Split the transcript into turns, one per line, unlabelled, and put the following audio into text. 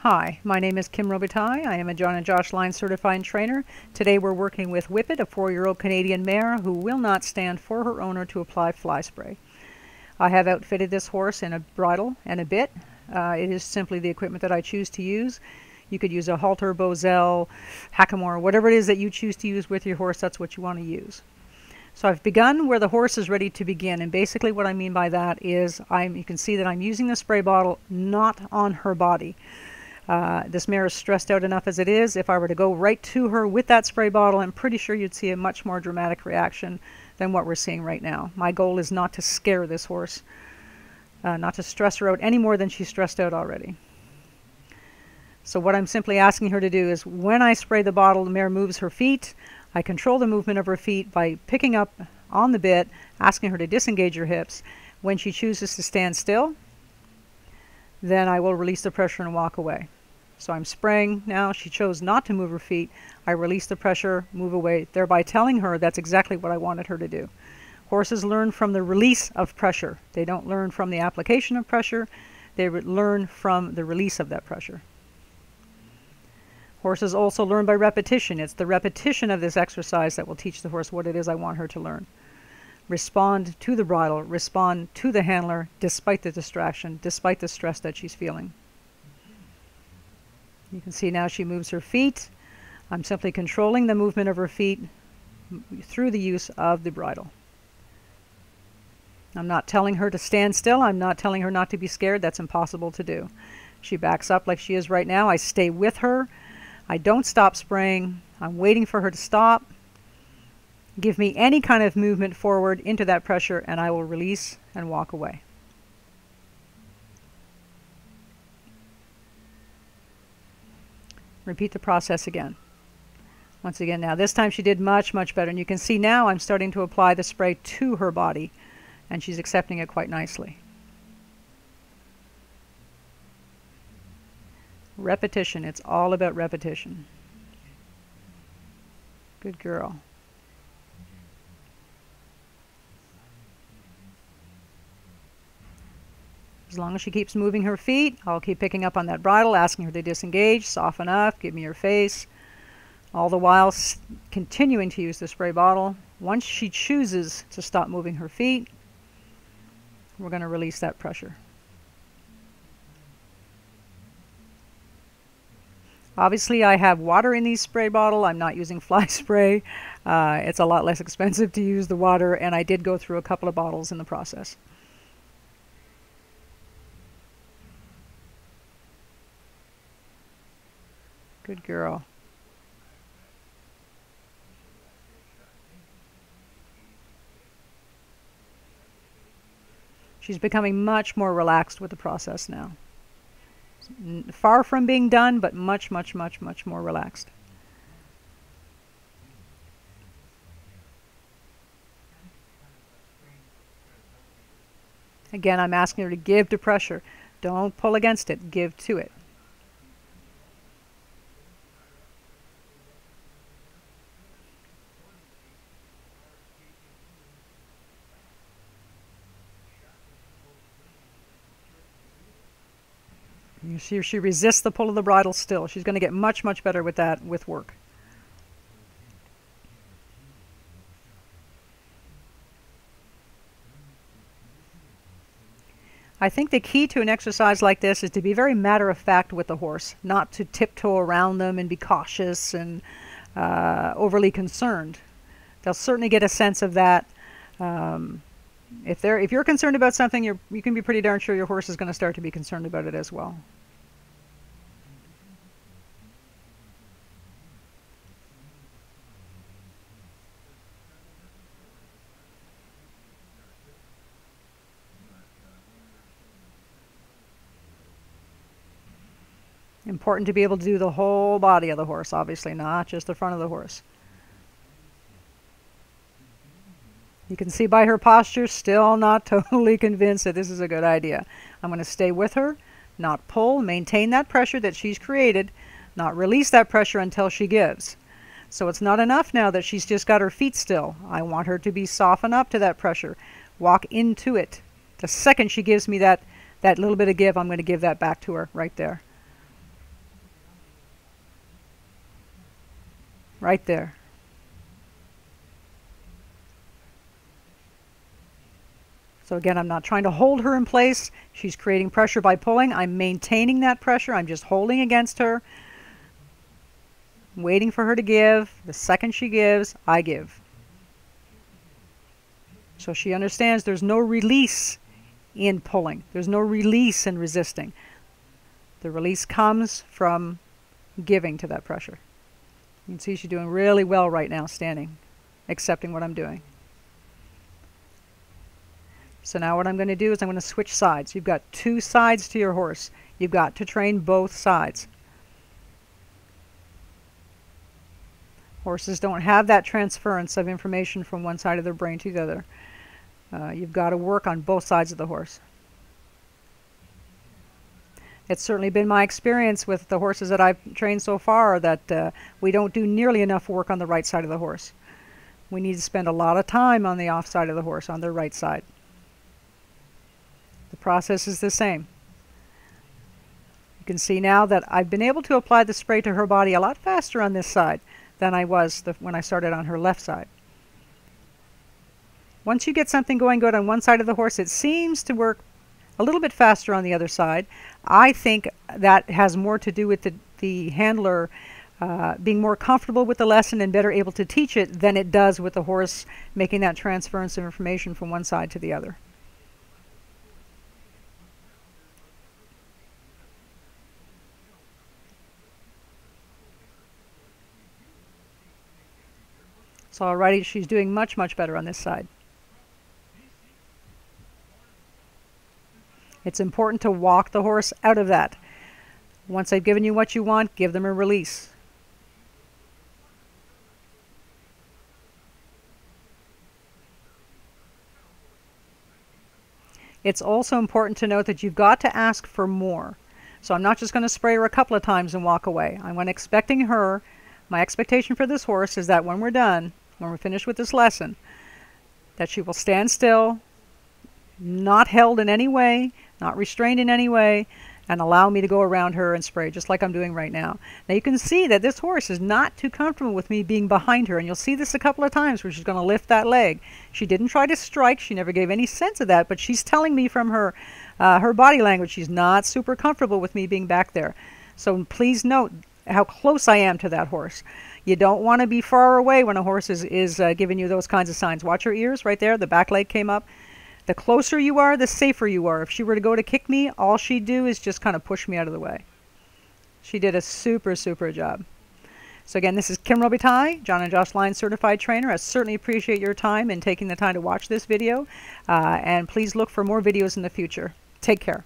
Hi, my name is Kim Robitaille. I am a John and Josh Lyons certified trainer. Today we're working with Whippet, a 4-year-old Canadian mare who will not stand for her owner to apply fly spray. I have outfitted this horse in a bridle and a bit. It is simply the equipment that I choose to use. You could use a halter, boselle, hackamore, whatever it is that you choose to use with your horse, that's what you want to use. So I've begun where the horse is ready to begin, and basically what I mean by that is you can see that I'm using the spray bottle not on her body. This mare is stressed out enough as it is. If I were to go right to her with that spray bottle, I'm pretty sure you'd see a much more dramatic reaction than what we're seeing right now. My goal is not to scare this horse, not to stress her out any more than she's stressed out already. So what I'm simply asking her to do is when I spray the bottle, the mare moves her feet. I control the movement of her feet by picking up on the bit, asking her to disengage her hips. When she chooses to stand still, then I will release the pressure and walk away. So I'm spraying now. She chose not to move her feet. I release the pressure, move away, thereby telling her that's exactly what I wanted her to do. Horses learn from the release of pressure. They don't learn from the application of pressure. They learn from the release of that pressure. Horses also learn by repetition. It's the repetition of this exercise that will teach the horse what it is I want her to learn. Respond to the bridle, respond to the handler despite the distraction, despite the stress that she's feeling. You can see now she moves her feet. I'm simply controlling the movement of her feet through the use of the bridle. I'm not telling her to stand still. I'm not telling her not to be scared. That's impossible to do. She backs up like she is right now. I stay with her. I don't stop spraying. I'm waiting for her to stop. Give me any kind of movement forward into that pressure and I will release and walk away. Repeat the process again. Once again now, this time she did much better, and you can see now I'm starting to apply the spray to her body and she's accepting it quite nicely. Repetition, it's all about repetition. Good girl. As long as she keeps moving her feet, I'll keep picking up on that bridle, asking her to disengage, soften up, give me your face, all the while continuing to use the spray bottle. Once she chooses to stop moving her feet, we're going to release that pressure. Obviously, I have water in these spray bottle. I'm not using fly spray. It's a lot less expensive to use the water, and I did go through a couple of bottles in the process. Good girl. She's becoming much more relaxed with the process now. Far from being done, but much more relaxed. Again, I'm asking her to give to pressure. Don't pull against it. Give to it. You see she resists the pull of the bridle still. She's going to get much better with that with work. I think the key to an exercise like this is to be very matter-of-fact with the horse, not to tiptoe around them and be cautious and overly concerned. They'll certainly get a sense of that. If you're concerned about something, you can be pretty darn sure your horse is going to start to be concerned about it as well. Important to be able to do the whole body of the horse, obviously, not just the front of the horse. You can see by her posture, still not totally convinced that this is a good idea. I'm going to stay with her, not pull, maintain that pressure that she's created, not release that pressure until she gives. So it's not enough now that she's just got her feet still. I want her to be softened up to that pressure. Walk into it. The second she gives me that little bit of give, I'm going to give that back to her right there. right there. So again, I'm not trying to hold her in place. She's creating pressure by pulling. I'm maintaining that pressure. I'm just holding against her, waiting for her to give. The second she gives, I give. So she understands there's no release in pulling. There's no release in resisting. The release comes from giving to that pressure. You can see she's doing really well right now, standing, accepting what I'm doing. So now what I'm going to do is I'm going to switch sides. You've got two sides to your horse. You've got to train both sides. Horses don't have that transference of information from one side of their brain to the other. You've got to work on both sides of the horse. It's certainly been my experience with the horses that I've trained so far that we don't do nearly enough work on the right side of the horse. We need to spend a lot of time on the off side of the horse, on their right side. The process is the same. You can see now that I've been able to apply the spray to her body a lot faster on this side than I was when I started on her left side. Once you get something going good on one side of the horse, it seems to work a little bit faster on the other side. I think that has more to do with the handler being more comfortable with the lesson and better able to teach it than it does with the horse making that transference of information from one side to the other. So already she's doing much, much better on this side. It's important to walk the horse out of that. Once they've given you what you want, give them a release. It's also important to note that you've got to ask for more. So I'm not just going to spray her a couple of times and walk away. I'm expecting her, my expectation for this horse is that when we're done, when we're finished with this lesson, that she will stand still, not held in any way, not restrained in any way, and allow me to go around her and spray just like I'm doing right now. Now you can see that this horse is not too comfortable with me being behind her, and you'll see this a couple of times where she's going to lift that leg. She didn't try to strike. She never gave any sense of that, but she's telling me from her body language she's not super comfortable with me being back there. So please note how close I am to that horse. You don't want to be far away when a horse is giving you those kinds of signs. Watch her ears right there. The back leg came up. The closer you are, the safer you are. If she were to go to kick me, all she'd do is just kind of push me out of the way. She did a super, super job. So again, this is Kim Robitaille, John and Josh Lyons certified trainer. I certainly appreciate your time and taking the time to watch this video. And please look for more videos in the future. Take care.